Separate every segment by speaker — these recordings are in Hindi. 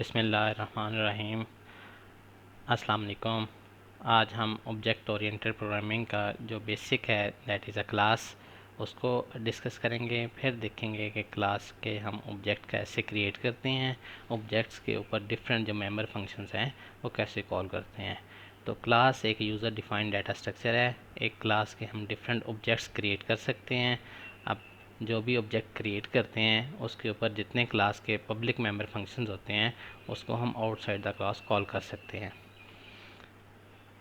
Speaker 1: बिस्मिल्लाहिर्रहमानिर्रहीम। अस्सलाम वालेकुम। आज हम ऑब्जेक्ट ओरिएंटेड प्रोग्रामिंग का जो बेसिक है दैट इज़ अ क्लास उसको डिस्कस करेंगे। फिर देखेंगे कि क्लास के हम ऑब्जेक्ट कैसे क्रिएट करते हैं, ऑब्जेक्ट्स के ऊपर डिफरेंट जो मेंबर फंक्शंस हैं वो कैसे कॉल करते हैं। तो क्लास एक यूज़र डिफाइंड डाटा स्ट्रक्चर है। एक क्लास के हम डिफरेंट ऑब्जेक्ट्स क्रिएट कर सकते हैं। अब जो भी ऑब्जेक्ट क्रिएट करते हैं उसके ऊपर जितने क्लास के पब्लिक मेंबर फंक्शंस होते हैं उसको हम आउटसाइड द क्लास कॉल कर सकते हैं।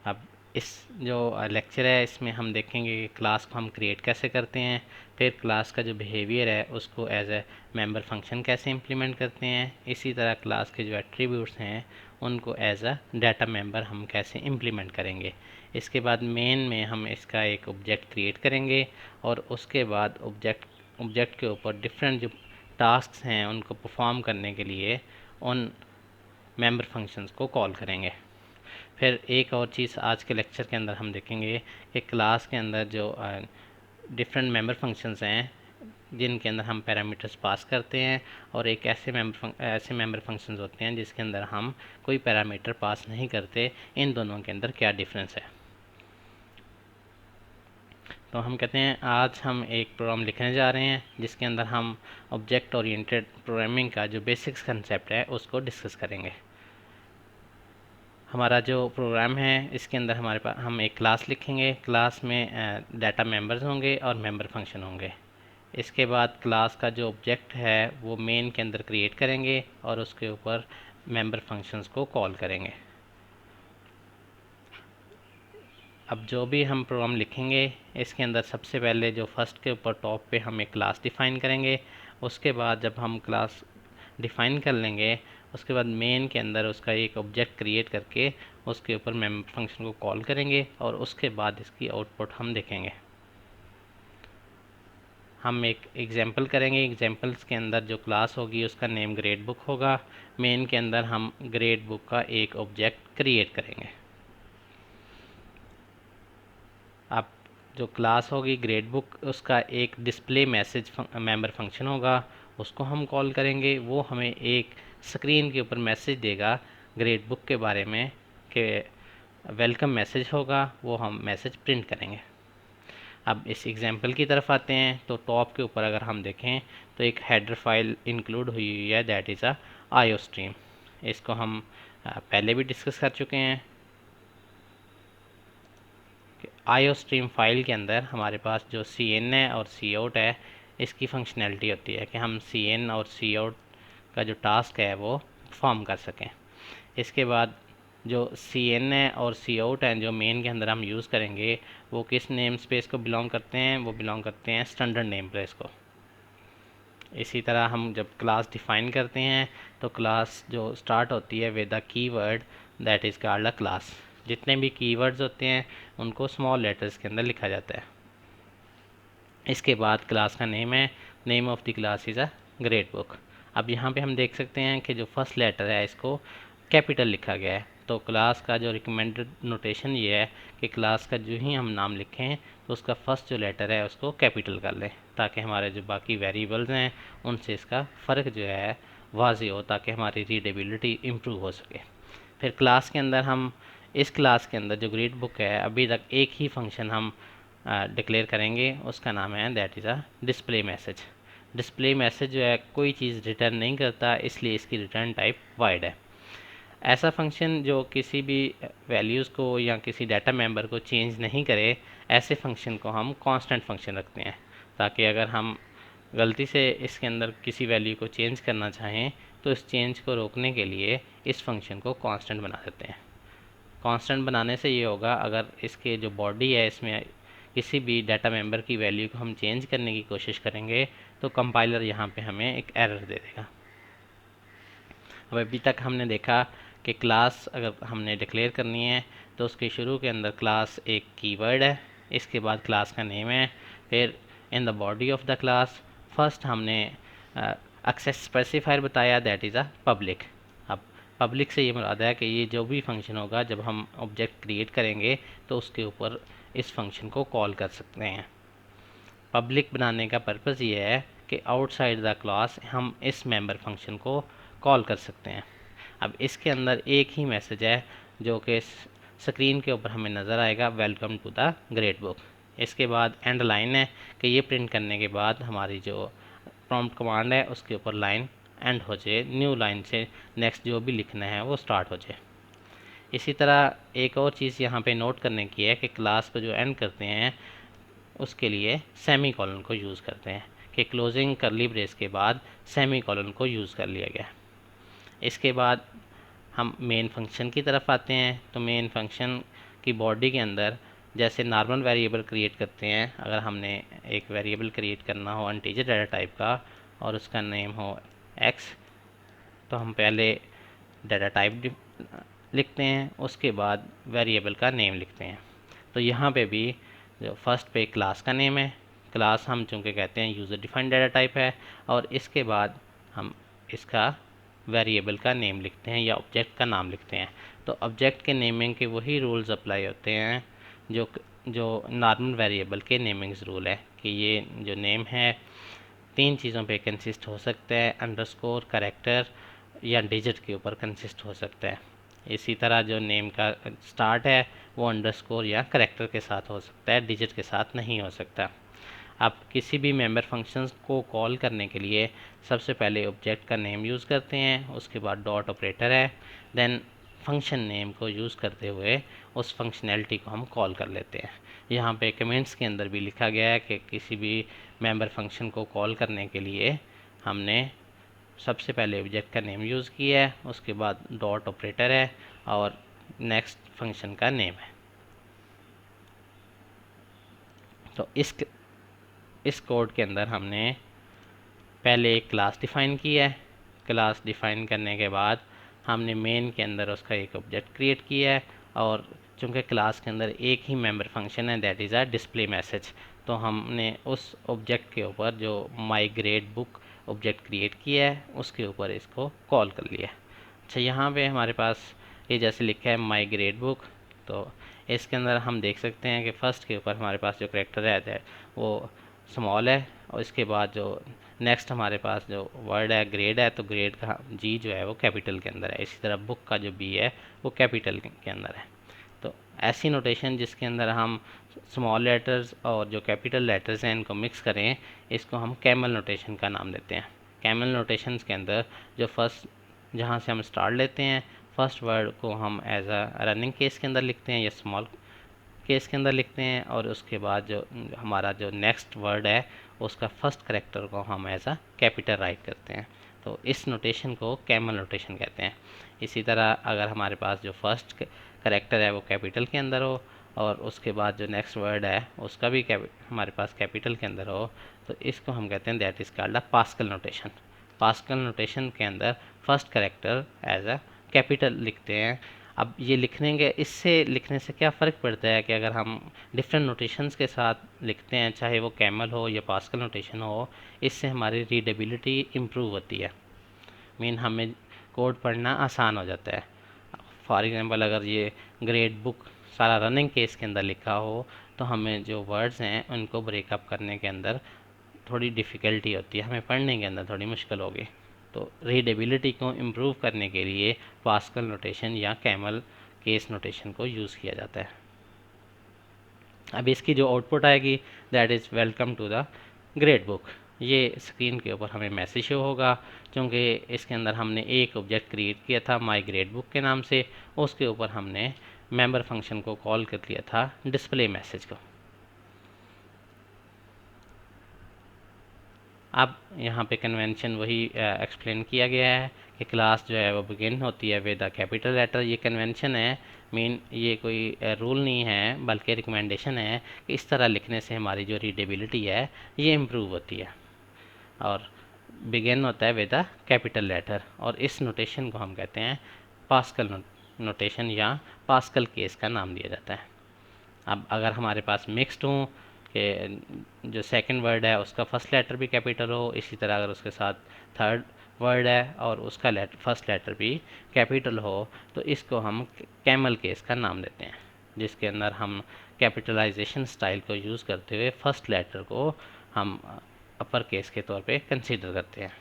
Speaker 1: अब इस जो लेक्चर है इसमें हम देखेंगे कि क्लास को हम क्रिएट कैसे करते हैं, फिर क्लास का जो बिहेवियर है उसको एज ए मेंबर फंक्शन कैसे इम्प्लीमेंट करते हैं, इसी तरह क्लास के जो एट्रीब्यूट्स हैं उनको एज अ डाटा मेंबर हम कैसे इम्प्लीमेंट करेंगे। इसके बाद मेन में हम इसका एक ऑब्जेक्ट क्रिएट करेंगे और उसके बाद ऑब्जेक्ट के ऊपर डिफरेंट जो टास्क हैं उनको परफॉर्म करने के लिए उन मेंबर फंक्शंस को कॉल करेंगे। फिर एक और चीज़ आज के लेक्चर के अंदर हम देखेंगे कि क्लास के अंदर जो डिफरेंट मेंबर फंक्शंस हैं जिनके अंदर हम पैरामीटर्स पास करते हैं और एक ऐसे मेंबर फंक्शंस होते हैं जिसके अंदर हम कोई पैरामीटर पास नहीं करते। इन दोनों के अंदर क्या डिफरेंस है। तो हम कहते हैं आज हम एक प्रोग्राम लिखने जा रहे हैं जिसके अंदर हम ऑब्जेक्ट ओरिएंटेड प्रोग्रामिंग का जो बेसिक्स कंसेप्ट है उसको डिस्कस करेंगे। हमारा जो प्रोग्राम है इसके अंदर हमारे पास हम एक क्लास लिखेंगे। क्लास में डाटा मेंबर्स होंगे और मेंबर फंक्शन होंगे। इसके बाद क्लास का जो ऑब्जेक्ट है वो मेन के अंदर क्रिएट करेंगे और उसके ऊपर मेंबर फंक्शंस को कॉल करेंगे। अब जो भी हम प्रोग्राम लिखेंगे इसके अंदर सबसे पहले जो फर्स्ट के ऊपर टॉप पे हम एक क्लास डिफ़ाइन करेंगे। उसके बाद जब हम क्लास डिफ़ाइन कर लेंगे उसके बाद मेन के अंदर उसका एक ऑब्जेक्ट क्रिएट करके उसके ऊपर मेंबर फंक्शन को कॉल करेंगे और उसके बाद इसकी आउटपुट हम देखेंगे। हम एक एग्जांपल करेंगे। एग्जांपल्स के अंदर जो क्लास होगी उसका नेम ग्रेड बुक होगा। मेन के अंदर हम ग्रेड बुक का एक ऑब्जेक्ट क्रिएट करेंगे। अब जो क्लास होगी ग्रेड बुक उसका एक डिस्प्ले मैसेज मेंबर फंक्शन होगा, उसको हम कॉल करेंगे। वो हमें एक स्क्रीन के ऊपर मैसेज देगा ग्रेड बुक के बारे में कि वेलकम मैसेज होगा, वो हम मैसेज प्रिंट करेंगे। अब इस एग्जांपल की तरफ आते हैं तो टॉप के ऊपर अगर हम देखें तो एक हेडर फाइल इंक्लूड हुई हुई है that is a IO stream. इसको हम पहले भी डिस्कस कर चुके हैं। आईओ स्ट्रीम फाइल के अंदर हमारे पास जो सी एन है और सी आउट है इसकी फंक्शनैलिटी होती है कि हम सी एन और सी आउट का जो टास्क है वो परफॉर्म कर सकें। इसके बाद जो सी एन है और सी आउट हैं जो मेन के अंदर हम यूज़ करेंगे वो किस नेम स्पेस को बिलोंग करते हैं, वो बिलोंग करते हैं स्टैंडर्ड नेम प्लेस को। इसी तरह हम जब क्लास डिफ़ाइन करते हैं तो क्लास जो स्टार्ट होती है with the keyword that is called a class. जितने भी कीवर्ड्स होते हैं उनको स्मॉल लेटर्स के अंदर लिखा जाता है। इसके बाद क्लास का नेम है, name of the class is a grade book. अब यहाँ पे हम देख सकते हैं कि जो फर्स्ट लेटर है इसको कैपिटल लिखा गया है। तो क्लास का जो रिकमेंडेड नोटेशन ये है कि क्लास का जो ही हम नाम लिखें तो उसका फर्स्ट जो लेटर है उसको कैपिटल कर लें ताकि हमारे जो बाकी वेरिएबल्स हैं उनसे इसका फ़र्क जो है वाज़ेह हो, ताकि हमारी रीडेबिलिटी इम्प्रूव हो सके। फिर क्लास के अंदर हम इस क्लास के अंदर जो ग्रेड बुक है अभी तक एक ही फंक्शन हम डिक्लेयर करेंगे, उसका नाम है that is a display message. Display message जो है कोई चीज़ रिटर्न नहीं करता, इसलिए इसकी रिटर्न टाइप वाइड है। ऐसा फंक्शन जो किसी भी वैल्यूज़ को या किसी डाटा मेंबर को चेंज नहीं करे, ऐसे फंक्शन को हम कांस्टेंट फंक्शन रखते हैं ताकि अगर हम गलती से इसके अंदर किसी वैल्यू को चेंज करना चाहें तो इस चेंज को रोकने के लिए इस फंक्शन को कांस्टेंट बना देते हैं। कांस्टेंट बनाने से ये होगा अगर इसके जो बॉडी है इसमें किसी भी डाटा मेंबर की वैल्यू को हम चेंज करने की कोशिश करेंगे तो कंपाइलर यहाँ पे हमें एक एरर दे देगा। अब अभी तक हमने देखा कि क्लास अगर हमने डिक्लेयर करनी है तो उसके शुरू के अंदर क्लास एक कीवर्ड है, इसके बाद क्लास का नेम है, फिर in the body of the class first हमने एक्सेस स्पेसिफायर बताया दैट इज़ अ पब्लिक। अब पब्लिक से ये मुराद है कि ये जो भी फंक्शन होगा जब हम ऑब्जेक्ट क्रिएट करेंगे तो उसके ऊपर इस फंक्शन को कॉल कर सकते हैं। पब्लिक बनाने का पर्पज़ ये है कि आउटसाइड द क्लास हम इस मेंबर फंक्शन को कॉल कर सकते हैं। अब इसके अंदर एक ही मैसेज है जो कि स्क्रीन के ऊपर हमें नज़र आएगा, welcome to the grade book. इसके बाद एंड लाइन है कि ये प्रिंट करने के बाद हमारी जो प्रॉम्प्ट कमांड है उसके ऊपर लाइन एंड हो जाए, न्यू लाइन से नेक्स्ट जो भी लिखना है वो स्टार्ट हो जाए। इसी तरह एक और चीज़ यहाँ पे नोट करने की है कि क्लास को जो एंड करते हैं उसके लिए सेमी कॉलन को यूज़ करते हैं, कि क्लोजिंग करली ब्रेस के बाद सेमी कॉलन को यूज़ कर लिया गया। इसके बाद हम मेन फंक्शन की तरफ आते हैं। तो मेन फंक्शन की बॉडी के अंदर जैसे नॉर्मल वेरिएबल क्रिएट करते हैं, अगर हमने एक वेरिएबल क्रिएट करना हो इंटीजर डाटा टाइप का और उसका नेम हो x, तो हम पहले डाटा टाइप लिखते हैं, उसके बाद वेरिएबल का नेम लिखते हैं। तो यहाँ पे भी जो फर्स्ट पे क्लास का नेम है, क्लास हम चूँकि कहते हैं यूज़र डिफाइंड डाटा टाइप है, और इसके बाद हम इसका वेरिएबल का नेम लिखते हैं या ऑब्जेक्ट का नाम लिखते हैं। तो ऑब्जेक्ट के नेमिंग के वही रूल्स अप्लाई होते हैं जो नॉर्मल वेरिएबल के नेमिंग्स रूल है, कि ये जो नेम है 3 चीज़ों पे कंसिस्ट हो सकता है, अंडरस्कोर, कैरेक्टर या डिजिट के ऊपर कंसिस्ट हो सकता है। इसी तरह जो नेम का स्टार्ट है वो अंडरस्कोर या कैरेक्टर के साथ हो सकता है, डिजिट के साथ नहीं हो सकता। आप किसी भी मेंबर फंक्शंस को कॉल करने के लिए सबसे पहले ऑब्जेक्ट का नेम यूज़ करते हैं, उसके बाद डॉट ऑपरेटर है, देन फंक्शन नेम को यूज़ करते हुए उस फंक्शनैलिटी को हम कॉल कर लेते हैं। यहाँ पे कमेंट्स के अंदर भी लिखा गया है कि किसी भी मेंबर फंक्शन को कॉल करने के लिए हमने सबसे पहले ऑब्जेक्ट का नेम यूज़ किया है, उसके बाद डॉट ऑपरेटर है और नेक्स्ट फंक्शन का नेम है। तो इस कोड के अंदर हमने पहले एक क्लास डिफ़ाइन किया है। क्लास डिफ़ाइन करने के बाद हमने मेन के अंदर उसका एक ऑब्जेक्ट क्रिएट किया है, और चूँकि क्लास के अंदर एक ही मेंबर फंक्शन है that is a display message, तो हमने उस ऑब्जेक्ट के ऊपर जो माई ग्रेड बुक ऑब्जेक्ट क्रिएट किया है उसके ऊपर इसको कॉल कर लिया। अच्छा, यहाँ पे हमारे पास ये जैसे लिखा है माई ग्रेड बुक, तो इसके अंदर हम देख सकते हैं कि फ़र्स्ट के ऊपर हमारे पास जो करेक्टर है वो स्मॉल है, और इसके बाद जो नेक्स्ट हमारे पास जो वर्ड है ग्रेड है, तो ग्रेड का जी जो है वो कैपिटल के अंदर है। इसी तरह बुक का जो बी है वो कैपिटल के अंदर है। तो ऐसी नोटेशन जिसके अंदर हम स्मॉल लेटर्स और जो कैपिटल लेटर्स हैं इनको मिक्स करें, इसको हम कैमल नोटेशन का नाम देते हैं। कैमल नोटेशंस के अंदर जो फर्स्ट जहाँ से हम स्टार्ट लेते हैं, फर्स्ट वर्ड को हम एज अ रनिंग केस के अंदर लिखते हैं या स्मॉल केस के अंदर लिखते हैं, और उसके बाद जो हमारा जो नेक्स्ट वर्ड है उसका फर्स्ट करेक्टर को हम एज अ कैपिटल राइट करते हैं। तो इस नोटेशन को कैमल नोटेशन कहते हैं। इसी तरह अगर हमारे पास जो फर्स्ट करेक्टर है वो कैपिटल के अंदर हो और उसके बाद जो नेक्स्ट वर्ड है उसका भी हमारे पास कैपिटल के अंदर हो, तो इसको हम कहते हैं that is called a Pascal notation. Pascal notation के अंदर first character as a capital लिखते हैं। अब ये लिखने के इससे लिखने से क्या फ़र्क पड़ता है कि अगर हम डिफरेंट नोटेशंस के साथ लिखते हैं, चाहे वो कैमल हो या पास्कल नोटेशन हो, इससे हमारी रीडेबिलिटी इम्प्रूव होती है। मीन हमें कोड पढ़ना आसान हो जाता है। फॉर एग्जांपल अगर ये ग्रेड बुक सारा रनिंग केस के अंदर लिखा हो, तो हमें जो वर्ड्स हैं उनको ब्रेकअप करने के अंदर थोड़ी डिफ़िकल्टी होती है, हमें पढ़ने के अंदर थोड़ी मुश्किल होगी। तो रीडेबिलिटी को इम्प्रूव करने के लिए पास्कल नोटेशन या कैमल केस नोटेशन को यूज़ किया जाता है। अब इसकी जो आउटपुट आएगी that is welcome to the grade book. ये स्क्रीन के ऊपर हमें मैसेज शो होगा, क्योंकि इसके अंदर हमने एक ऑब्जेक्ट क्रिएट किया था माई ग्रेड बुक के नाम से, उसके ऊपर हमने मेंबर फंक्शन को कॉल कर लिया था डिस्प्ले मैसेज को। अब यहाँ पे कन्वेंशन वही एक्सप्लेन किया गया है कि क्लास जो है वो बिगिन होती है विद अ कैपिटल लेटर। ये कन्वेंशन है, मीन ये कोई रूल नहीं है बल्कि रिकमेंडेशन है कि इस तरह लिखने से हमारी जो रीडेबिलिटी है ये इम्प्रूव होती है। और बिगिन होता है विद अ कैपिटल लेटर, और इस नोटेशन को हम कहते हैं पास्कल नोटेशन या पास्कल केस का नाम दिया जाता है। अब अगर हमारे पास मिक्स्ड हो कि जो सेकंड वर्ड है उसका फर्स्ट लेटर भी कैपिटल हो, इसी तरह अगर उसके साथ थर्ड वर्ड है और उसका फर्स्ट लेटर भी कैपिटल हो, तो इसको हम कैमल केस का नाम देते हैं, जिसके अंदर हम कैपिटलाइजेशन स्टाइल को यूज़ करते हुए फर्स्ट लेटर को हम अपर केस के तौर पे कंसीडर करते हैं।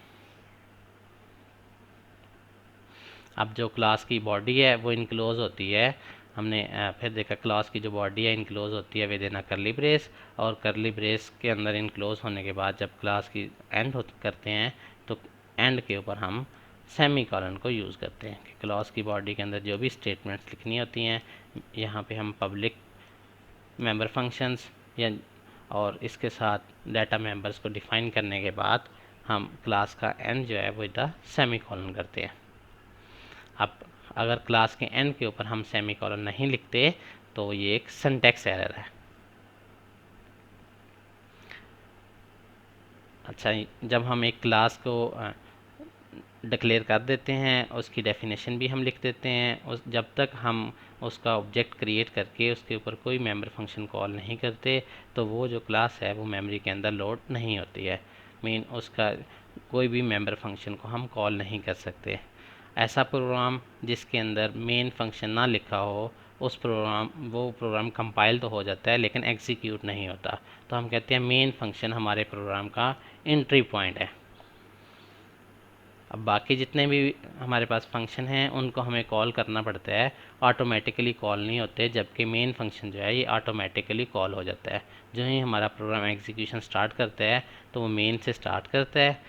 Speaker 1: अब जो क्लास की बॉडी है वो इनक्लोज होती है, हमने फिर देखा क्लास की जो बॉडी है इनक्लोज होती है विद इन अ करली ब्रेस, और करली ब्रेस के अंदर इनक्लोज होने के बाद जब क्लास की एंड करते हैं तो एंड के ऊपर हम सेमी कॉलन को यूज़ करते हैं कि क्लास की बॉडी के अंदर जो भी स्टेटमेंट्स लिखनी होती हैं, यहाँ पे हम पब्लिक मेंबर फंक्शंस या और इसके साथ डाटा मेंबर्स को डिफाइन करने के बाद हम क्लास का एंड जो है वो इधर सेमी कॉलन करते हैं। अब अगर क्लास के एंड के ऊपर हम सेमी कॉलन नहीं लिखते तो ये एक सिंटैक्स एरर है। अच्छा, जब हम एक क्लास को डिक्लेयर कर देते हैं, उसकी डेफिनेशन भी हम लिख देते हैं, उस जब तक हम उसका ऑब्जेक्ट क्रिएट करके उसके ऊपर कोई मेंबर फंक्शन कॉल नहीं करते तो वो जो क्लास है वो मेमोरी के अंदर लोड नहीं होती है। मीन उसका कोई भी मेंबर फंक्शन को हम कॉल नहीं कर सकते। ऐसा प्रोग्राम जिसके अंदर मेन फंक्शन ना लिखा हो वो प्रोग्राम कंपाइल तो हो जाता है लेकिन एग्जीक्यूट नहीं होता, तो हम कहते हैं मेन फंक्शन हमारे प्रोग्राम का एंट्री पॉइंट है। अब बाकी जितने भी हमारे पास फंक्शन हैं उनको हमें कॉल करना पड़ता है, ऑटोमेटिकली कॉल नहीं होते, जबकि मेन फंक्शन जो है ये ऑटोमेटिकली कॉल हो जाता है। जो ही हमारा प्रोग्राम एग्जीक्यूशन स्टार्ट करता है तो वो मेन से स्टार्ट करता है,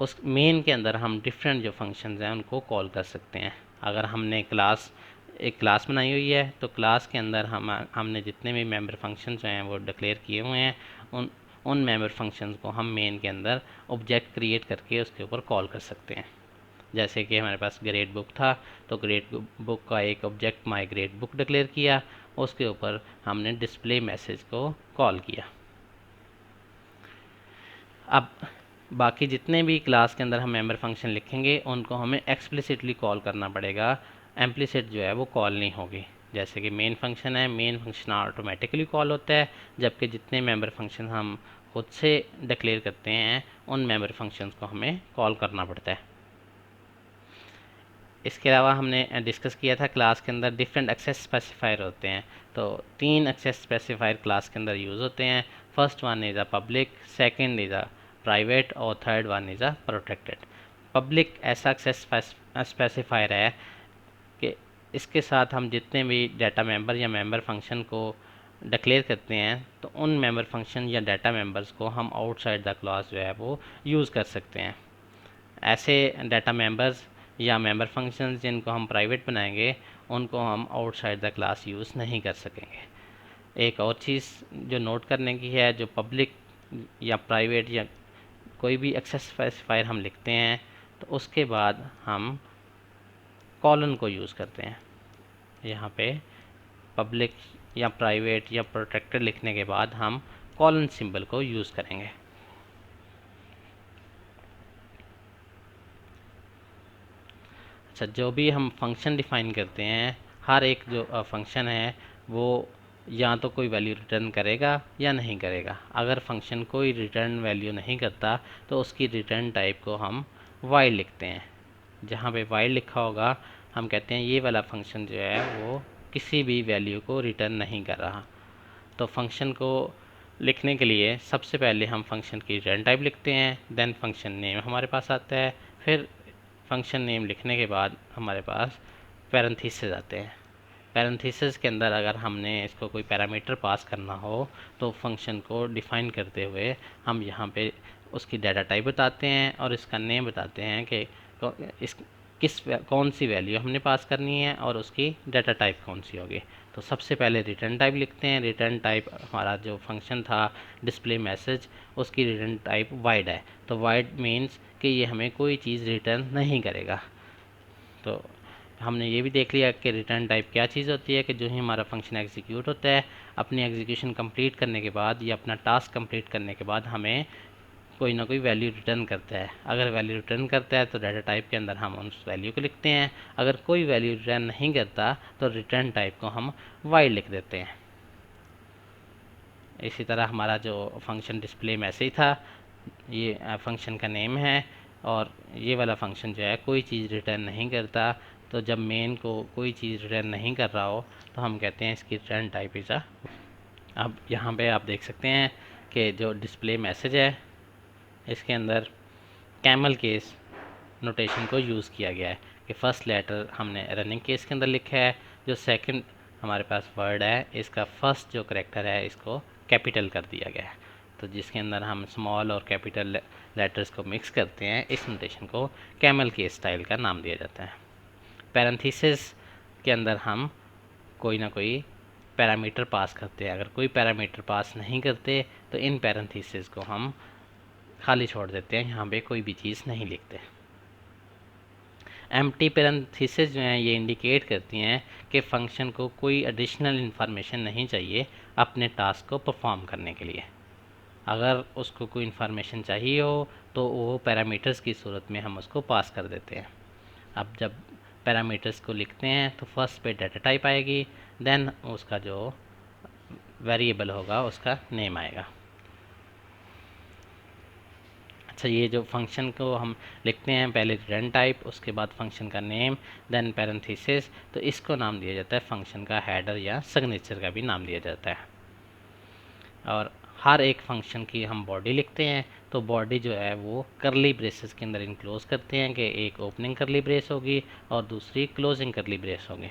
Speaker 1: उस मेन के अंदर हम डिफरेंट जो फंक्शंस हैं उनको कॉल कर सकते हैं। अगर हमने एक क्लास बनाई हुई है तो क्लास के अंदर हमने जितने भी मेंबर फंक्शंस हैं वो डिक्लेयर किए हुए हैं, उन मेंबर फंक्शंस को हम मेन के अंदर ऑब्जेक्ट क्रिएट करके उसके ऊपर कॉल कर सकते हैं। जैसे कि हमारे पास ग्रेड बुक था तो ग्रेड बुक का एक ऑब्जेक्ट माई ग्रेड बुक डिक्लेयर किया, उसके ऊपर हमने डिस्प्ले मैसेज को कॉल किया। अब बाकी जितने भी क्लास के अंदर हम मेंबर फंक्शन लिखेंगे उनको हमें एक्सप्लिसिटली कॉल करना पड़ेगा, एम्प्लिसिट जो है वो कॉल नहीं होगी। जैसे कि मेन फंक्शन है, मेन फंक्शन ऑटोमेटिकली कॉल होता है, जबकि जितने मेंबर फंक्शन हम खुद से डिक्लेयर करते हैं उन मेंबर फंक्शंस को हमें कॉल करना पड़ता है। इसके अलावा हमने डिस्कस किया था क्लास के अंदर डिफरेंट एक्सेस स्पेसिफायर होते हैं, तो 3 एक्सेस स्पेसिफायर क्लास के अंदर यूज़ होते हैं। First one is a public, second is a private और third one is a protected. Public ऐसा एक्सेस स्पेसिफायर है कि इसके साथ हम जितने भी डाटा मेंबर या मेंबर फंक्शन को डिक्लेयर करते हैं तो उन मेंबर फंक्शन या डाटा मेंबर्स को हम आउटसाइड द क्लास जो है वो यूज़ कर सकते हैं। ऐसे डाटा मेंबर्स या मेंबर फंक्शंस जिनको हम प्राइवेट बनाएंगे उनको हम आउटसाइड द क्लास यूज़ नहीं कर सकेंगे। एक और चीज़ जो नोट करने की है, जो पब्लिक या प्राइवेट या कोई भी एक्सेस स्पेसिफायर हम लिखते हैं तो उसके बाद हम कॉलन को यूज़ करते हैं। यहाँ पे पब्लिक या प्राइवेट या प्रोटेक्टेड लिखने के बाद हम कॉलन सिंबल को यूज़ करेंगे। अच्छा, जो भी हम फंक्शन डिफाइन करते हैं, हर एक जो फंक्शन है वो या तो कोई वैल्यू रिटर्न करेगा या नहीं करेगा। अगर फंक्शन कोई रिटर्न वैल्यू नहीं करता तो उसकी रिटर्न टाइप को हम वाइड लिखते हैं। जहाँ पे वाइड लिखा होगा हम कहते हैं ये वाला फंक्शन जो है वो किसी भी वैल्यू को रिटर्न नहीं कर रहा। तो फंक्शन को लिखने के लिए सबसे पहले हम फंक्शन की रिटर्न टाइप लिखते हैं, देन फंक्शन नेम हमारे पास आता है, फिर फंक्शन नेम लिखने के बाद हमारे पास पैरेंथेसिस आते हैं। पैरेंथेसिस के अंदर अगर हमने इसको कोई पैरामीटर पास करना हो तो फंक्शन को डिफ़ाइन करते हुए हम यहाँ पे उसकी डाटा टाइप बताते हैं और इसका नेम बताते हैं कि इस कौन सी वैल्यू हमने पास करनी है और उसकी डाटा टाइप कौन सी होगी। तो सबसे पहले रिटर्न टाइप लिखते हैं। रिटर्न टाइप हमारा जो फंक्शन था डिस्प्ले मैसेज, उसकी रिटर्न टाइप वाइड है, तो वाइड मीन्स कि ये हमें कोई चीज़ रिटर्न नहीं करेगा। तो हमने ये भी देख लिया कि रिटर्न टाइप क्या चीज़ होती है, कि जो ही हमारा फंक्शन एग्जीक्यूट होता है अपनी एग्जीक्यूशन कंप्लीट करने के बाद या अपना टास्क कंप्लीट करने के बाद हमें कोई ना कोई वैल्यू रिटर्न करता है। अगर वैल्यू रिटर्न करता है तो डाटा टाइप के अंदर हम उस वैल्यू को लिखते हैं, अगर कोई वैल्यू रिटर्न नहीं करता तो रिटर्न टाइप को हम वाइड लिख देते हैं। इसी तरह हमारा जो फंक्शन डिस्प्ले मैसेज था, ये फंक्शन का नेम है, और ये वाला फंक्शन जो है कोई चीज़ रिटर्न नहीं करता। तो जब मेन को कोई चीज़ रिटर्न नहीं कर रहा हो तो हम कहते हैं इसकी रिटर्न टाइप इज़ अ। अब यहाँ पे आप देख सकते हैं कि जो डिस्प्ले मैसेज है इसके अंदर कैमल केस नोटेशन को यूज़ किया गया है। कि फर्स्ट लेटर हमने रनिंग केस के अंदर लिखा है, जो सेकंड हमारे पास वर्ड है इसका फर्स्ट जो करेक्टर है इसको कैपिटल कर दिया गया है। तो जिसके अंदर हम स्मॉल और कैपिटल लेटर्स को मिक्स करते हैं, इस नोटेशन को कैमल के स्टाइल का नाम दिया जाता है। पैरेंथेसिस के अंदर हम कोई ना कोई पैरामीटर पास करते हैं। अगर कोई पैरामीटर पास नहीं करते तो इन पैरेंथेसिस को हम खाली छोड़ देते हैं, यहाँ पे कोई भी चीज़ नहीं लिखते। एम्प्टी पैरेंथेसिस जो हैं ये इंडिकेट करती हैं कि फंक्शन को कोई एडिशनल इन्फॉर्मेशन नहीं चाहिए अपने टास्क को परफॉर्म करने के लिए। अगर उसको कोई इन्फॉर्मेशन चाहिए हो तो वो पैरामीटर्स की सूरत में हम उसको पास कर देते हैं। अब जब पैरामीटर्स को लिखते हैं तो फर्स्ट पे डाटा टाइप आएगी, देन उसका जो वेरिएबल होगा उसका नेम आएगा। अच्छा, ये जो फंक्शन को हम लिखते हैं पहले रिटर्न टाइप, उसके बाद फंक्शन का नेम, देन पैरेंथेसिस, तो इसको नाम दिया जाता है फंक्शन का हेडर या सिग्नेचर का भी नाम दिया जाता है। और हर एक फंक्शन की हम बॉडी लिखते हैं तो बॉडी जो है वो करली ब्रेसेस के अंदर इनक्लोज करते हैं कि एक ओपनिंग करली ब्रेस होगी और दूसरी क्लोजिंग करली ब्रेस होगी।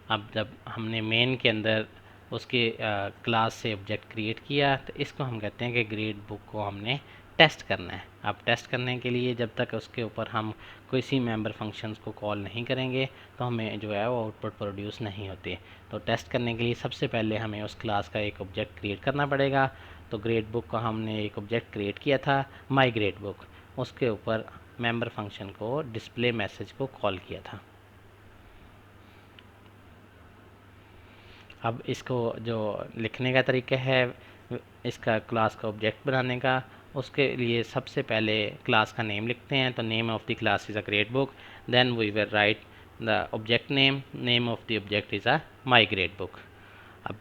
Speaker 1: अब जब हमने मेन के अंदर उसके क्लास से ऑब्जेक्ट क्रिएट किया तो इसको हम कहते हैं कि ग्रेड बुक को हमने टेस्ट करना है। अब टेस्ट करने के लिए जब तक उसके ऊपर हम किसी मेंबर फंक्शंस को कॉल नहीं करेंगे तो हमें जो है वो आउटपुट प्रोड्यूस नहीं होती। तो टेस्ट करने के लिए सबसे पहले हमें उस क्लास का एक ऑब्जेक्ट क्रिएट करना पड़ेगा। तो ग्रेड बुक का हमने एक ऑब्जेक्ट क्रिएट किया था माई ग्रेड बुक, उसके ऊपर मेंबर फंक्शन को डिस्प्ले मैसेज को कॉल किया था। अब इसको जो लिखने का तरीका है इसका क्लास का ऑब्जेक्ट बनाने का, उसके लिए सबसे पहले क्लास का नेम लिखते हैं। तो name of the class is a grade book, then we will write the object name of the object is a my grade book. अब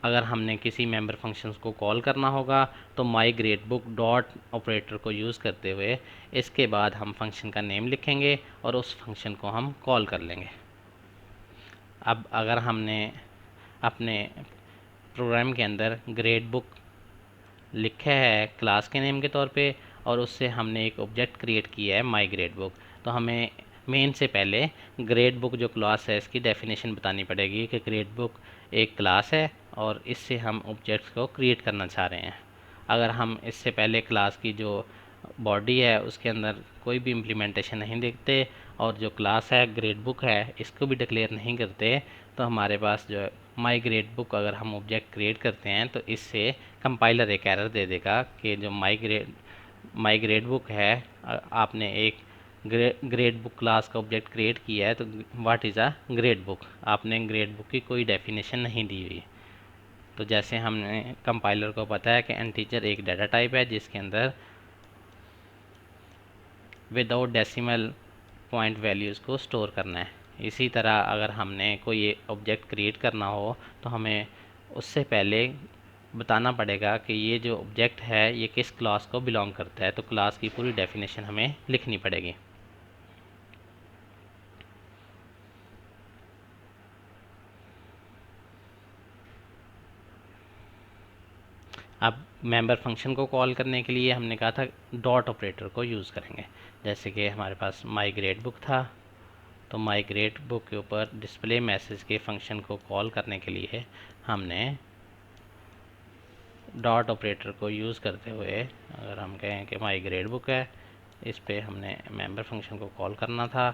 Speaker 1: अगर हमने किसी मेंबर फंक्शंस को कॉल करना होगा तो माई ग्रेड बुक डॉट ऑपरेटर को यूज़ करते हुए इसके बाद हम फंक्शन का नेम लिखेंगे और उस फंक्शन को हम कॉल कर लेंगे। अब अगर हमने अपने प्रोग्राम के अंदर ग्रेड बुक लिखा है क्लास के नेम के तौर पे और उससे हमने एक ऑब्जेक्ट क्रिएट किया है माई ग्रेड बुक, तो हमें मेन से पहले ग्रेड बुक जो क्लास है इसकी डेफिनेशन बतानी पड़ेगी कि ग्रेड बुक एक क्लास है और इससे हम ऑब्जेक्ट्स को क्रिएट करना चाह रहे हैं। अगर हम इससे पहले क्लास की जो बॉडी है उसके अंदर कोई भी इम्प्लीमेंटेशन नहीं देखते और जो क्लास है ग्रेड बुक है इसको भी डिक्लेयर नहीं करते तो हमारे पास जो माई ग्रेड बुक अगर हम ऑब्जेक्ट क्रिएट करते हैं तो इससे कंपाइलर एक एरर दे देगा कि जो माई ग्रेड बुक है आपने एक ग्रेड बुक क्लास का ऑब्जेक्ट क्रिएट किया है तो what is a grade book, आपने ग्रेड बुक की कोई डेफिनेशन नहीं दी हुई। तो जैसे हमने कंपाइलर को पता है कि इंटीजर एक डाटा टाइप है जिसके अंदर विदाउट डेसिमल पॉइंट वैल्यूज़ को स्टोर करना है, इसी तरह अगर हमने कोई ऑब्जेक्ट क्रिएट करना हो तो हमें उससे पहले बताना पड़ेगा कि ये जो ऑब्जेक्ट है ये किस क्लास को बिलोंग करता है, तो क्लास की पूरी डेफिनेशन हमें लिखनी पड़ेगी। अब मेंबर फंक्शन को कॉल करने के लिए हमने कहा था डॉट ऑपरेटर को यूज़ करेंगे। जैसे कि हमारे पास माई ग्रेड बुक था तो माई ग्रेड बुक के ऊपर डिस्प्ले मैसेज के फंक्शन को कॉल करने के लिए हमने डॉट ऑपरेटर को यूज़ करते हुए अगर हम कहें कि माई ग्रेड बुक है इस पे हमने मेंबर फंक्शन को कॉल करना था,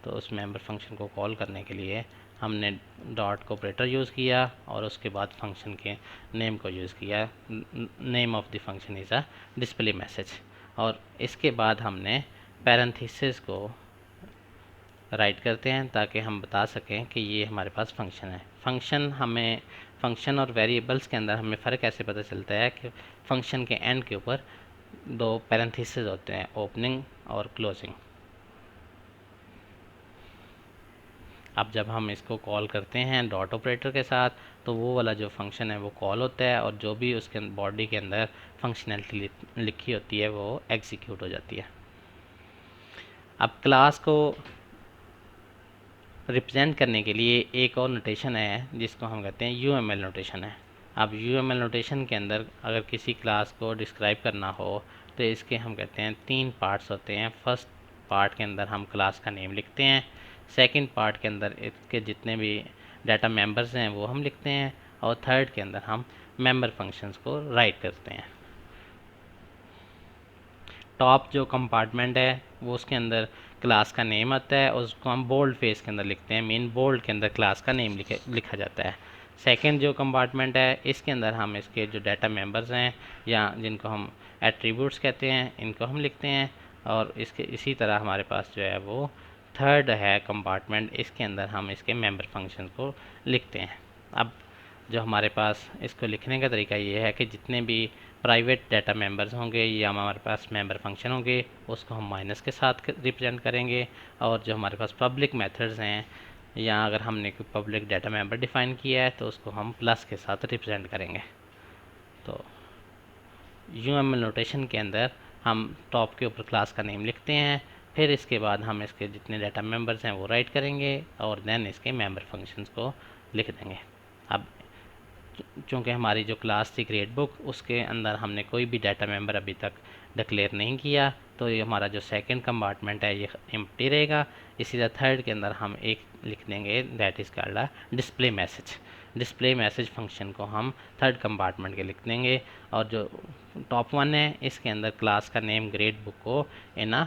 Speaker 1: तो उस मेंबर फंक्शन को कॉल करने के लिए हमने डॉट को ऑपरेटर यूज़ किया और उसके बाद फंक्शन के नेम को यूज़ किया। Name of the function is a display message और इसके बाद हमने पैरेंथेसिस को राइट करते हैं ताकि हम बता सकें कि ये हमारे पास फंक्शन है। फंक्शन और वेरिएबल्स के अंदर हमें फ़र्क ऐसे पता चलता है कि फंक्शन के एंड के ऊपर दो पैरेंथेसिस होते हैं, ओपनिंग और क्लोजिंग। अब जब हम इसको कॉल करते हैं डॉट ऑपरेटर के साथ तो वो वाला जो फंक्शन है वो कॉल होता है और जो भी उसके बॉडी के अंदर फंक्शनैलिटी लिखी होती है वो एग्जीक्यूट हो जाती है। अब क्लास को रिप्रेजेंट करने के लिए एक और नोटेशन है जिसको हम कहते हैं यूएमएल नोटेशन है। अब यूएमएल नोटेशन के अंदर अगर किसी क्लास को डिस्क्राइब करना हो तो इसके हम कहते हैं 3 पार्ट्स होते हैं। फर्स्ट पार्ट के अंदर हम क्लास का नेम लिखते हैं, सेकंड पार्ट के अंदर इसके जितने भी डाटा मेंबर्स हैं वो हम लिखते हैं, और थर्ड के अंदर हम मेंबर फंक्शंस को राइट करते हैं। टॉप जो कंपार्टमेंट है वो उसके अंदर क्लास का नेम आता है, उसको हम बोल्ड फेस के अंदर लिखते हैं, मेन बोल्ड के अंदर क्लास का नेम लिखा जाता है। सेकंड जो कंपार्टमेंट है इसके अंदर हम इसके जो डाटा मेंबर्स हैं या जिनको हम एट्रीब्यूट्स कहते हैं इनको हम लिखते हैं, और इसके इसी तरह हमारे पास जो है वो थर्ड है कंपार्टमेंट, इसके अंदर हम इसके मेंबर फंक्शन को लिखते हैं। अब जो हमारे पास इसको लिखने का तरीका ये है कि जितने भी प्राइवेट डाटा मेंबर्स होंगे या हमारे पास मेंबर फंक्शन होंगे उसको हम माइनस के साथ रिप्रेजेंट करेंगे, और जो हमारे पास पब्लिक मेथड्स हैं या अगर हमने कोई पब्लिक डाटा मेंबर डिफ़ाइन किया है तो उसको हम प्लस के साथ रिप्रेजेंट करेंगे। तो UML नोटेशन के अंदर हम टॉप के ऊपर क्लास का नेम लिखते हैं, फिर इसके बाद हम इसके जितने डाटा मेंबर्स हैं वो राइट करेंगे और देन इसके मेंबर फंक्शंस को लिख देंगे। अब चूँकि हमारी जो क्लास थी ग्रेड बुक उसके अंदर हमने कोई भी डाटा मेंबर अभी तक डिक्लेयर नहीं किया, तो ये हमारा जो सेकंड कंपार्टमेंट है ये एम्प्टी रहेगा। इसी तरह थर्ड के अंदर हम एक लिख देंगे that is called a display message. Display message function को हम थर्ड कंपार्टमेंट के लिख देंगे, और जो टॉप वन है इसके अंदर क्लास का नेम ग्रेड बुक को इन अ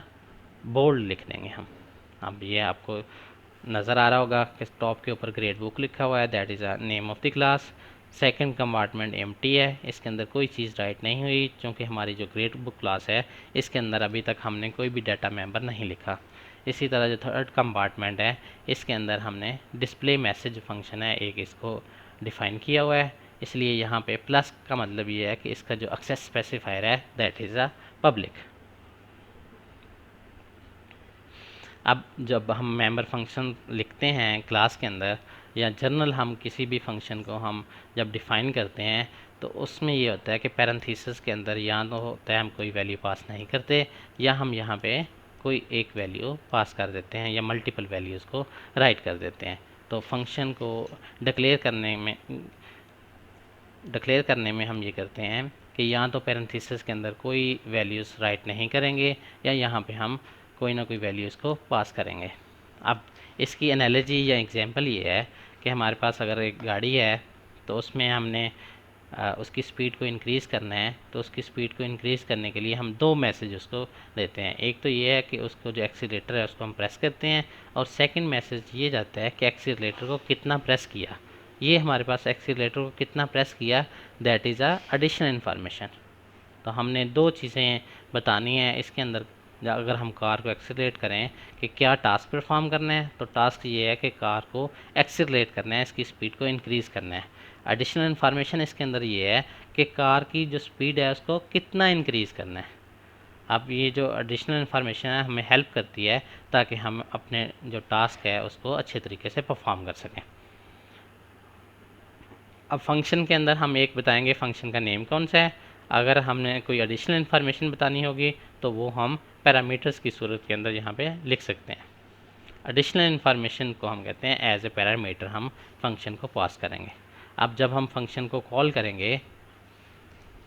Speaker 1: बोल्ड लिख देंगे हम। अब ये आपको नज़र आ रहा होगा कि टॉप के ऊपर ग्रेड बुक लिखा हुआ है, that is a name of the class. Second compartment empty है, इसके अंदर कोई चीज़ राइट नहीं हुई क्योंकि हमारी जो ग्रेड बुक क्लास है इसके अंदर अभी तक हमने कोई भी डाटा मेंबर नहीं लिखा। इसी तरह जो थर्ड कंपार्टमेंट है इसके अंदर हमने डिस्प्ले मैसेज फंक्शन है एक इसको डिफ़ाइन किया हुआ है, इसलिए यहाँ पे प्लस का मतलब ये है कि इसका जो एक्सेस स्पेसिफायर है दैट इज़ अ पब्लिक। अब जब हम मेंबर फंक्शन लिखते हैं क्लास के अंदर या जनरल हम किसी भी फंक्शन को हम जब डिफ़ाइन करते हैं तो उसमें ये होता है कि पैरेंथेसिस के अंदर या तो होता है हम कोई वैल्यू पास नहीं करते या हम यहाँ पे कोई एक वैल्यू पास कर देते हैं या मल्टीपल वैल्यूज़ को राइट कर देते हैं। तो फंक्शन को डिक्लेयर करने में हम ये करते हैं कि या तो पैरेंथेसिस के अंदर कोई वैल्यूज़ राइट नहीं करेंगे या यहाँ पे हम कोई ना कोई वैल्यू इसको पास करेंगे। अब इसकी एनालॉजी या एग्जांपल ये है कि हमारे पास अगर एक गाड़ी है तो उसमें हमने उसकी स्पीड को इंक्रीज़ करना है, तो उसकी स्पीड को इंक्रीज़ करने के लिए हम दो मैसेज उसको देते हैं। एक तो ये है कि उसको जो एक्सीलरेटर है उसको हम प्रेस करते हैं, और सेकंड मैसेज ये जाता है कि एक्सीलरेटर को कितना प्रेस किया। ये हमारे पास एक्सीलरेटर को कितना प्रेस किया that is a additional information. तो हमने दो चीज़ें बतानी है इसके अंदर। अगर हम कार को एक्सीलरेट करें कि क्या टास्क परफॉर्म करना है, तो टास्क ये है कि कार को एक्सीलरेट करना है, इसकी स्पीड को इंक्रीज़ करना है। एडिशनल इन्फॉर्मेशन इसके अंदर ये है कि कार की जो स्पीड है उसको कितना इंक्रीज़ करना है। अब ये जो एडिशनल इन्फॉर्मेशन है हमें हेल्प करती है ताकि हम अपने जो टास्क है उसको अच्छे तरीके से परफॉर्म कर सकें। अब फंक्शन के अंदर हम एक बताएंगे फंक्शन का नेम कौन सा है। अगर हमने कोई एडिशनल इन्फॉर्मेशन बतानी होगी तो वो हम पैरामीटर्स की सूरत के अंदर यहाँ पे लिख सकते हैं। एडिशनल इन्फॉर्मेशन को हम कहते हैं एज ए पैरामीटर हम फंक्शन को पास करेंगे। अब जब हम फंक्शन को कॉल करेंगे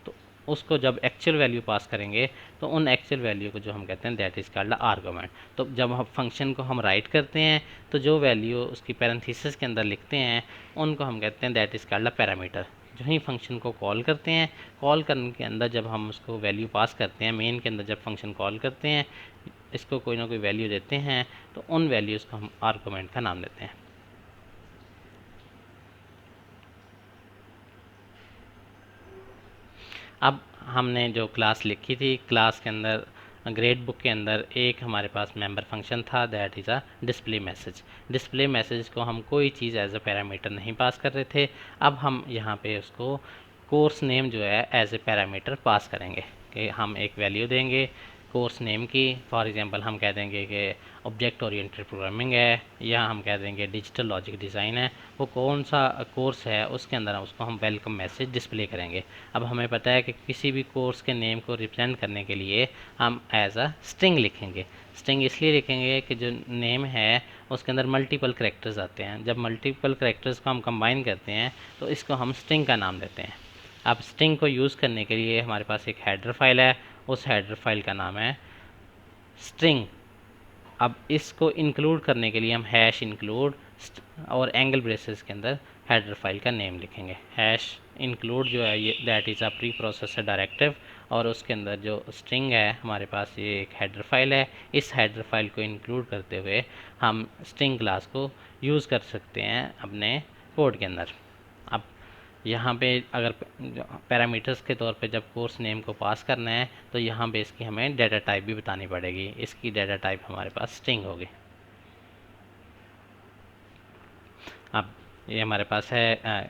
Speaker 1: तो उसको जब एक्चुअल वैल्यू पास करेंगे तो उन एक्चुअल वैल्यू को जो हम कहते हैं दैट इज़ कॉल्ड आर्गुमेंट। तो जब हम फंक्शन को हम राइट करते हैं तो जो वैल्यू उसकी पैरेंथेसिस के अंदर लिखते हैं उनको हम कहते हैं दैट इज़ कॉल्ड पैरामीटर। जो ही फंक्शन को कॉल करते हैं, कॉल करने के अंदर जब हम उसको वैल्यू पास करते हैं, मेन के अंदर जब फंक्शन कॉल करते हैं इसको कोई ना कोई वैल्यू देते हैं तो उन वैल्यूज़ को हम आर्गुमेंट का नाम देते हैं। अब हमने जो क्लास लिखी थी, क्लास के अंदर ग्रेड बुक के अंदर एक हमारे पास मेंबर फंक्शन था that is a display message. Display message को हम कोई चीज़ एज अ पैरामीटर नहीं पास कर रहे थे। अब हम यहाँ पे उसको कोर्स नेम जो है एज ए पैरामीटर पास करेंगे कि हम एक वैल्यू देंगे कोर्स नेम की। फॉर एग्जांपल हम कह देंगे कि ऑब्जेक्ट ओरिएंटेड प्रोग्रामिंग है, या हम कह देंगे डिजिटल लॉजिक डिज़ाइन है। वो कौन सा कोर्स है उसके अंदर उसको हम वेलकम मैसेज डिस्प्ले करेंगे। अब हमें पता है कि किसी भी कोर्स के नेम को रिप्रेजेंट करने के लिए हम एज अ स्ट्रिंग लिखेंगे। स्ट्रिंग इसलिए लिखेंगे कि जो नेम है उसके अंदर मल्टीपल करेक्टर्स आते हैं। जब मल्टीपल करेक्टर्स को हम कंबाइन करते हैं तो इसको हम स्ट्रिंग का नाम देते हैं। अब स्ट्रिंग को यूज़ करने के लिए हमारे पास एक हेडर फाइल है, उस हेडर फाइल का नाम है स्ट्रिंग। अब इसको इंक्लूड करने के लिए हम हैश इंक्लूड और एंगल ब्रेसेस के अंदर हेडर फाइल का नेम लिखेंगे। हैश इंक्लूड जो है ये that is a pre processor directive, और उसके अंदर जो स्ट्रिंग है हमारे पास ये एक हेडर फाइल है। इस हेडर फाइल को इंक्लूड करते हुए हम स्ट्रिंग क्लास को यूज़ कर सकते हैं अपने कोड के अंदर। अब यहाँ पे अगर पैरामीटर्स के तौर पे जब कोर्स नेम को पास करना है तो यहाँ पे इसकी हमें डाटा टाइप भी बतानी पड़ेगी। इसकी डाटा टाइप हमारे पास स्ट्रिंग होगी। अब ये हमारे पास है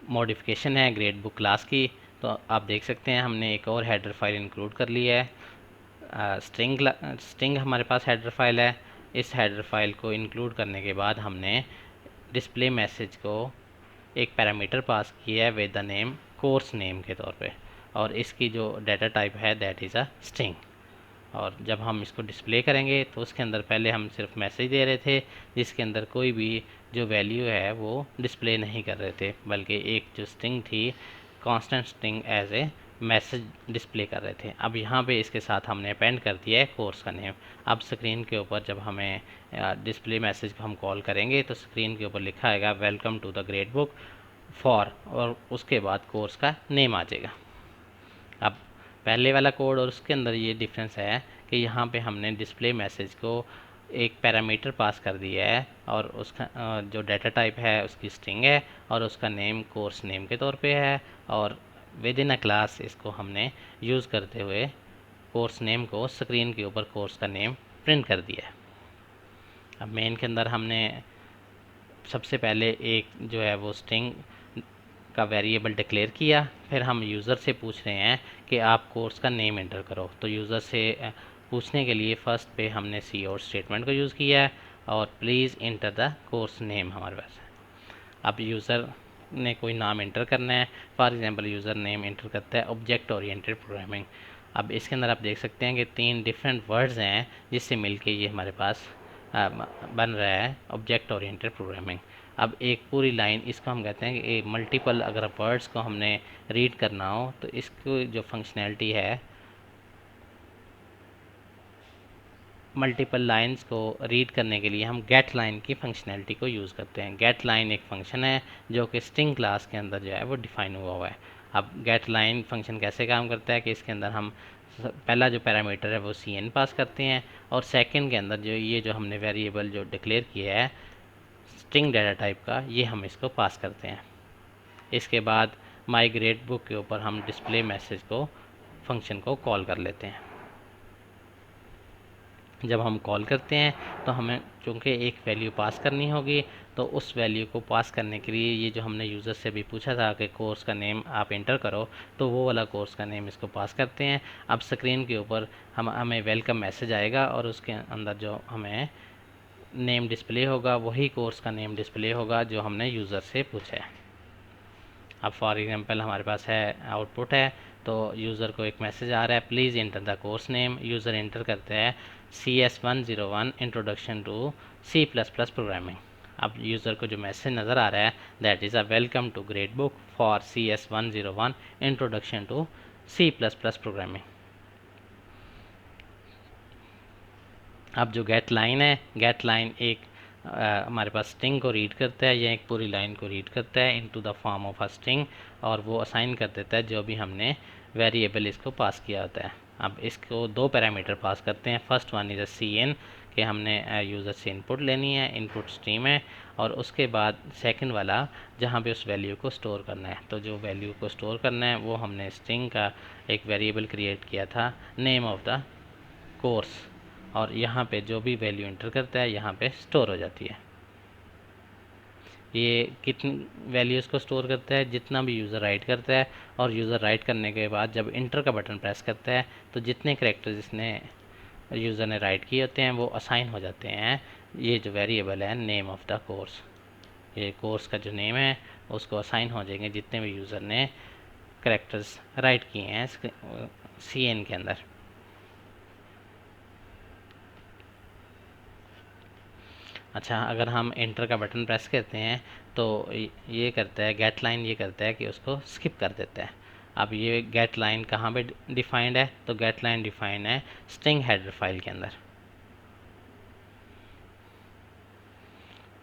Speaker 1: मॉडिफिकेशन है ग्रेड बुक क्लास की। तो आप देख सकते हैं हमने एक और हेडर फाइल इंक्लूड कर ली है। स्ट्रिंग हमारे पास हेडर फाइल है। इस हेडर फाइल को इंक्लूड करने के बाद हमने डिस्प्ले मैसेज को एक पैरामीटर पास किया है with the name course name के तौर पे, और इसकी जो डाटा टाइप है दैट इज़ अ स्ट्रिंग। और जब हम इसको डिस्प्ले करेंगे तो उसके अंदर पहले हम सिर्फ मैसेज दे रहे थे जिसके अंदर कोई भी जो वैल्यू है वो डिस्प्ले नहीं कर रहे थे, बल्कि एक जो स्ट्रिंग थी constant string as a message display कर रहे थे। अब यहाँ पे इसके साथ हमने अपेंड कर दिया है कोर्स का नेम। अब स्क्रीन के ऊपर जब हमें डिस्प्ले मैसेज को हम कॉल करेंगे तो स्क्रीन के ऊपर लिखा आएगा welcome to the grade book for, और उसके बाद कोर्स का नेम आ जाएगा। अब पहले वाला कोड और उसके अंदर ये डिफरेंस है कि यहाँ पे हमने डिस्प्ले मैसेज को एक पैरामीटर पास कर दिया है, और उसका जो डाटा टाइप है उसकी स्ट्रिंग है, और उसका नेम कोर्स नेम के तौर पे है, और विद इन अ क्लास इसको हमने यूज़ करते हुए कोर्स नेम को स्क्रीन के ऊपर कोर्स का नेम प्रिंट कर दिया है। अब मेन के अंदर हमने सबसे पहले एक जो है वो स्ट्रिंग का वेरिएबल डिक्लेयर किया, फिर हम यूज़र से पूछ रहे हैं कि आप कोर्स का नेम एंटर करो। तो यूज़र से पूछने के लिए फर्स्ट पे हमने सी आउट स्टेटमेंट को यूज़ किया है, और please enter the course name हमारे पास है। अब यूज़र ने कोई नाम एंटर करना है, for example user name enter करता है ऑब्जेक्ट ओरिएंटेड प्रोग्रामिंग। अब इसके अंदर आप देख सकते हैं कि 3 डिफरेंट वर्ड्स हैं जिससे मिलके ये हमारे पास बन रहा है ऑब्जेक्ट ओरिएंटेड प्रोग्रामिंग। अब एक पूरी लाइन इसको हम कहते हैं कि मल्टीपल अगर वर्ड्स को हमने रीड करना हो तो इसको जो फंक्शनैलिटी है मल्टीपल लाइंस को रीड करने के लिए हम गेट लाइन की फंक्शनैलिटी को यूज़ करते हैं। गेट लाइन एक फंक्शन है जो कि स्ट्रिंग क्लास के अंदर जो है वो डिफाइन हुआ है। अब गेट लाइन फंक्शन कैसे काम करता है कि इसके अंदर हम पहला जो पैरामीटर है वो cn पास करते हैं, और सेकंड के अंदर जो ये जो हमने वेरिएबल जो डिक्लेयर किया है स्ट्रिंग डाटा टाइप का ये हम इसको पास करते हैं। इसके बाद माई ग्रेड बुक के ऊपर हम डिस्प्ले मैसेज को फंक्शन को कॉल कर लेते हैं। जब हम कॉल करते हैं तो हमें चूँकि एक वैल्यू पास करनी होगी, तो उस वैल्यू को पास करने के लिए ये जो हमने यूज़र से भी पूछा था कि कोर्स का नेम आप इंटर करो, तो वो वाला कोर्स का नेम इसको पास करते हैं। अब स्क्रीन के ऊपर हमें वेलकम मैसेज आएगा, और उसके अंदर जो हमें नेम डिस्प्ले होगा वही कोर्स का नेम डिस्प्ले होगा जो हमने यूज़र से पूछा है। अब फॉर एग्जांपल हमारे पास है आउटपुट है, तो यूज़र को एक मैसेज आ रहा है please enter the course name. User enter करते हैं CS101 introduction to C++ programming. अब यूज़र को जो मैसेज नज़र आ रहा है that is a welcome to grade book for CS101 introduction to C++ programming. अब जो गेट लाइन है, गेट लाइन एक हमारे पास स्ट्रिंग को रीड करता है या एक पूरी लाइन को रीड करता है into the form of a string, और वो असाइन कर देता है जो भी हमने वेरिएबल इसको पास किया होता है। अब इसको 2 पैरामीटर पास करते हैं। फर्स्ट वन इज़ cn कि हमने यूज़र से इनपुट लेनी है, इनपुट स्ट्रीम है, और उसके बाद सेकंड वाला जहाँ पे उस वैल्यू को स्टोर करना है। तो जो वैल्यू को स्टोर करना है वो हमने स्ट्रिंग का एक वेरिएबल क्रिएट किया था नेम ऑफ द कोर्स, और यहाँ पे जो भी वैल्यू एंटर करता है यहाँ पे स्टोर हो जाती है। ये कितनी वैल्यूज़ को स्टोर करता है, जितना भी यूज़र राइट करता है, और यूज़र राइट करने के बाद जब इंटर का बटन प्रेस करता है तो जितने करेक्टर्स इसने यूज़र ने राइट किए होते हैं वो असाइन हो जाते हैं। ये जो वेरिएबल है नेम ऑफ द कोर्स, ये कोर्स का जो नेम है उसको असाइन हो जाएंगे जितने भी यूज़र ने करेक्टर्स राइट किए हैं CN के अंदर। अच्छा, अगर हम एंटर का बटन प्रेस करते हैं तो ये करता है गेट लाइन, ये करता है कि उसको स्किप कर देता है। अब ये गेट लाइन कहाँ पे डिफाइंड है, तो गेट लाइन डिफाइंड है स्ट्रिंग हेडर फाइल के अंदर।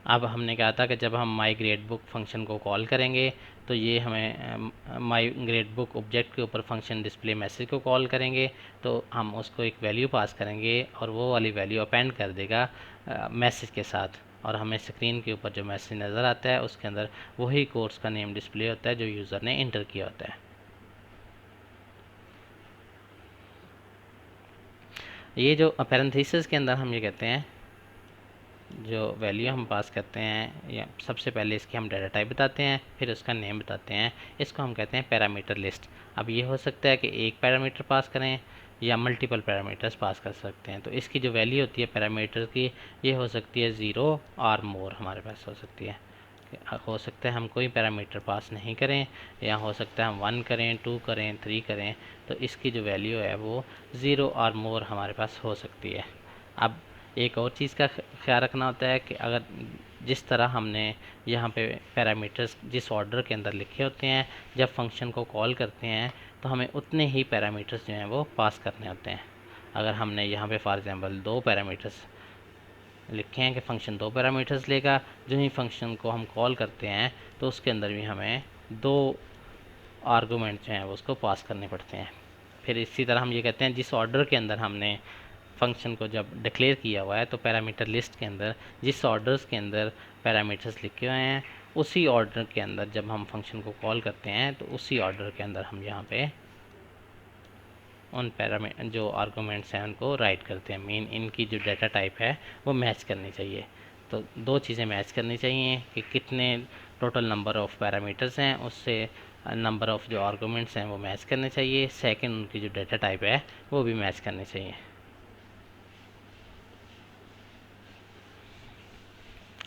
Speaker 1: अब हमने कहा था कि जब हम माई ग्रेड बुक फंक्शन को कॉल करेंगे तो ये हमें माई ग्रेड बुक ऑब्जेक्ट के ऊपर फंक्शन डिस्प्ले मैसेज को कॉल करेंगे, तो हम उसको एक वैल्यू पास करेंगे और वो वाली वैल्यू अपेंड कर देगा मैसेज के साथ, और हमें स्क्रीन के ऊपर जो मैसेज नज़र आता है उसके अंदर वही कोर्स का नेम डिस्प्ले होता है जो यूज़र ने इंटर किया होता है। ये जो पैरेंथेसिस के अंदर हम ये कहते हैं, जो वैल्यू हम पास करते हैं, या सबसे पहले इसकी हम डाटा टाइप बताते हैं, फिर उसका नेम बताते हैं, इसको हम कहते हैं पैरामीटर लिस्ट। अब ये हो सकता है कि एक पैरामीटर पास करें या मल्टीपल पैरामीटर्स पास कर सकते हैं। तो इसकी जो वैल्यू होती है पैरामीटर की, ये हो सकती है 0 और मोर हमारे पास हो सकती है। हो सकता है हम कोई पैरामीटर पास नहीं करें, या हो सकता है हम 1 करें, 2 करें, 3 करें, तो इसकी जो वैल्यू है वो 0 और मोर हमारे पास हो सकती है। अब एक और चीज़ का ख्याल रखना होता है कि अगर जिस तरह हमने यहाँ पे पैरामीटर्स जिस ऑर्डर के अंदर लिखे होते हैं, जब फंक्शन को कॉल करते हैं तो हमें उतने ही पैरामीटर्स जो हैं वो पास करने होते हैं। अगर हमने यहाँ पे फॉर एग्जांपल 2 पैरामीटर्स लिखे हैं कि फ़ंक्शन 2 पैरामीटर्स लेगा, जो ही फंक्शन को हम कॉल करते हैं तो उसके अंदर भी हमें 2 आर्गूमेंट जो हैं वो उसको पास करने पड़ते हैं। फिर इसी तरह हम ये कहते हैं जिस ऑर्डर के अंदर हमने फंक्शन को जब डिक्लेयर किया हुआ है, तो पैरामीटर लिस्ट के अंदर जिस ऑर्डर्स के अंदर पैरामीटर्स लिखे हुए हैं उसी ऑर्डर के अंदर जब हम फंक्शन को कॉल करते हैं तो उसी ऑर्डर के अंदर हम यहाँ पे उन पैरामीटर जो आर्गूमेंट्स हैं उनको राइट करते हैं। मीन इनकी जो डाटा टाइप है वो मैच करनी चाहिए। तो 2 चीज़ें मैच करनी चाहिए कि कितने टोटल नंबर ऑफ़ पैरामीटर्स हैं, उससे नंबर ऑफ़ जो आर्गूमेंट्स हैं वो मैच करने चाहिए। सेकंड, उनकी जो डाटा टाइप है वो भी मैच करनी चाहिए।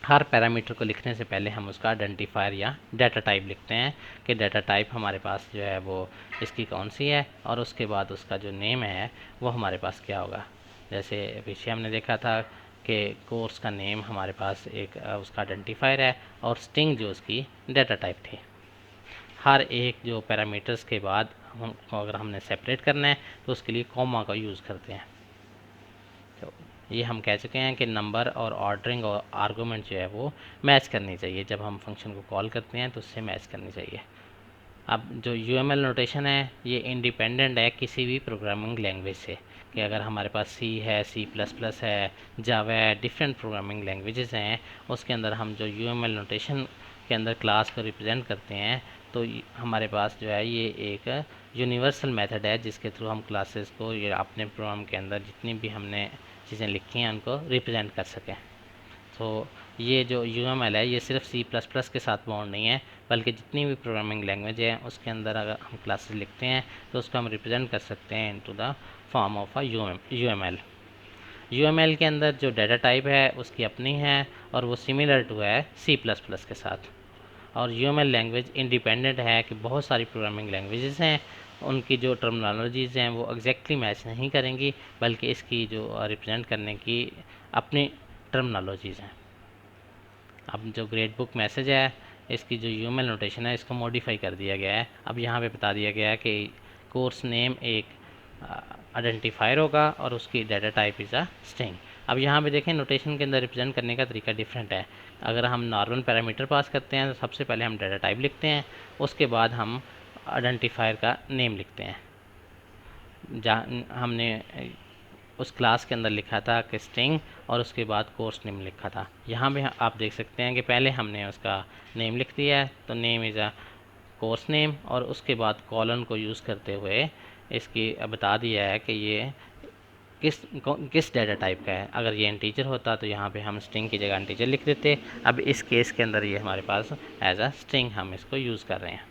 Speaker 1: हर पैरामीटर को लिखने से पहले हम उसका आइडेंटिफायर या डाटा टाइप लिखते हैं कि डाटा टाइप हमारे पास जो है वो इसकी कौन सी है, और उसके बाद उसका जो नेम है वो हमारे पास क्या होगा। जैसे पीछे हमने देखा था कि कोर्स का नेम हमारे पास एक उसका आइडेंटिफायर है और स्ट्रिंग जो उसकी डाटा टाइप थी। हर एक जो पैरामीटर्स के बाद हमको अगर हमने सेपरेट करना है तो उसके लिए कॉमा का यूज़ करते हैं। तो ये हम कह चुके हैं कि नंबर और ऑर्डरिंग और आर्गूमेंट जो है वो मैच करनी चाहिए। जब हम फंक्शन को कॉल करते हैं तो उससे मैच करनी चाहिए। अब जो यूएमएल नोटेशन है ये इंडिपेंडेंट है किसी भी प्रोग्रामिंग लैंग्वेज से, कि अगर हमारे पास सी है, C++ है, जावा है, डिफरेंट प्रोग्रामिंग लैंग्वेजेस हैं, उसके अंदर हम जो यूएमएल नोटेशन के अंदर क्लास को रिप्रेजेंट करते हैं तो हमारे पास जो है ये एक यूनिवर्सल मेथड है जिसके थ्रू हम क्लासेस को या अपने प्रोग्राम के अंदर जितनी भी हमने चीज़ें लिखी हैं उनको रिप्रेजेंट कर सकें। तो ये जो UML है ये सिर्फ C++ के साथ बाउंड नहीं है, बल्कि जितनी भी प्रोग्रामिंग लैंग्वेज है उसके अंदर अगर हम क्लासेस लिखते हैं तो उसको हम रिप्रेजेंट कर सकते हैं into the form of a UML। UML के अंदर जो डाटा टाइप है उसकी अपनी है और वो सिमिलर टू है C++ के साथ। और UML लैंग्वेज इंडिपेंडेंट है कि बहुत सारी प्रोग्रामिंग लैंग्वेजेस हैं, उनकी जो टर्मिनोलॉजीज़ हैं वो एग्जैक्टली मैच नहीं करेंगी, बल्कि इसकी जो रिप्रेजेंट करने की अपनी टर्मिनोलॉजीज़ हैं। अब जो ग्रेड बुक मैसेज है इसकी जो UML नोटेशन है इसको मॉडिफाई कर दिया गया है। अब यहाँ पे बता दिया गया है कि कोर्स नेम एक आइडेंटिफायर होगा और उसकी data type is a string. अब यहाँ पे देखें नोटेशन के अंदर रिप्रेजेंट करने का तरीका डिफरेंट है। अगर हम नॉर्मल पैरामीटर पास करते हैं तो सबसे पहले हम डाटा टाइप लिखते हैं, उसके बाद हम आइडेंटिफायर का नेम लिखते हैं। जहाँ हमने उस क्लास के अंदर लिखा था कि स्ट्रिंग और उसके बाद कोर्स नेम लिखा था। यहाँ पे आप देख सकते हैं कि पहले हमने उसका नेम लिख दिया है, तो name is a course name, और उसके बाद कॉलन को यूज़ करते हुए इसकी बता दिया है कि ये किस डाटा टाइप का है। अगर ये इंटीजर होता तो यहाँ पे हम स्ट्रिंग की जगह इंटीजर लिख देते। अब इस केस के अंदर ये हमारे पास एज अ स्ट्रिंग हम इसको यूज़ कर रहे हैं।